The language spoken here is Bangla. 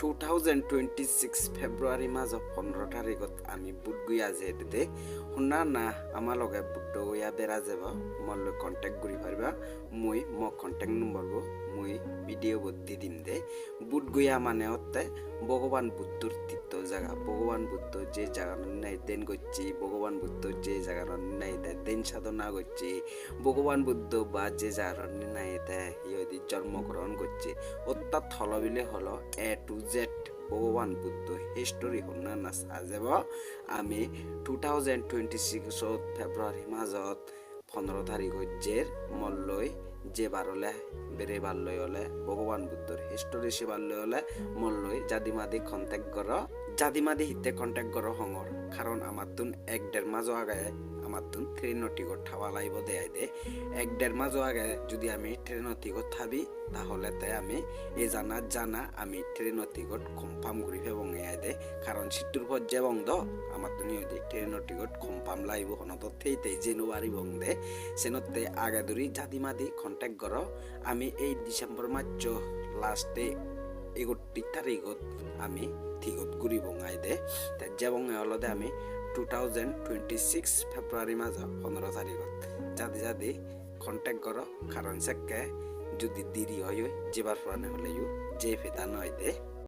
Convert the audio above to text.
2026 ফেব্ৰুৱাৰী মাহৰ 15 তাৰিখত আমি বুট গুয়া যেতে শুনা না আমাৰ লগে বুট গুয়া বেৰা যাব মলৈ কণ্টেক্ট কৰি পাৰিবা মই কণ্টেক্ট নম্বৰ মই ভিডিঅ' দি দিম দে বুট গুয়া মানে অতে ভগবান বুদ্ধর তীর্থ জায়গা ভগবান বুদ্ধ যে জায়গা নাই দেন করছি ভগবান বুদ্ধ যে জায়গা নাই দেন সাধনা করছি ভগবান বুদ্ধ বা যে জায়গা নাই ইহদি জন্মগ্রহণ করছে অর্থাৎ হলবিলে হলো এ টু জেড ভগবান বুদ্ধ হিস্টোরি শুনা না সাজাব আমি 2026 ফেব্ৰুৱাৰী মাহত 15 তাৰিখত জেৰ মল্লৈ যে বাৰলে বেৰে বাৰলৈ হলে ভগবান বুদ্ধৰ হিস্টোরি সে বাৰলৈ হলে মল্লৈ জাদিমাদি কণ্টেক্ট কৰ জাদিমাদি হিতে কণ্টেক্ট কৰ হঙৰ কাৰণ আমার তুন 1-1.5 মাস আগে আমার তুন ট্রেনের টিকট থাবা লাগিব দেয় দে 1-1.5 মাস আগে যদি আমি ট্রেনের টিকট থাবি তাহলে তে আমি এই জানা আমি ট্রেনের টিকট কনফার্ম করি এবং দে কারণ সিটুর পর যে বন্ধ আমার তুন ট্রেনের টিকট কনফার্ম লাগিব হনত তেই জানুয়ারি বন্ধে সেনতে আগে ধরি জাদিমাদি কণ্টেক্ট কৰ আমি এই ডিসেম্বর মাস লাস্টে 31 তারিখত আমি টিকট ঘুরি বঙাই দে যেবং হলদে আমি 2026 ফেব্ৰুৱাৰী মাহ 15 তারিখত জাদি কণ্টেক্ট কৰ কারণ সেকে যদি দেরি হয় যাবার প্রাণে হলেও যে ফেতা নয় দে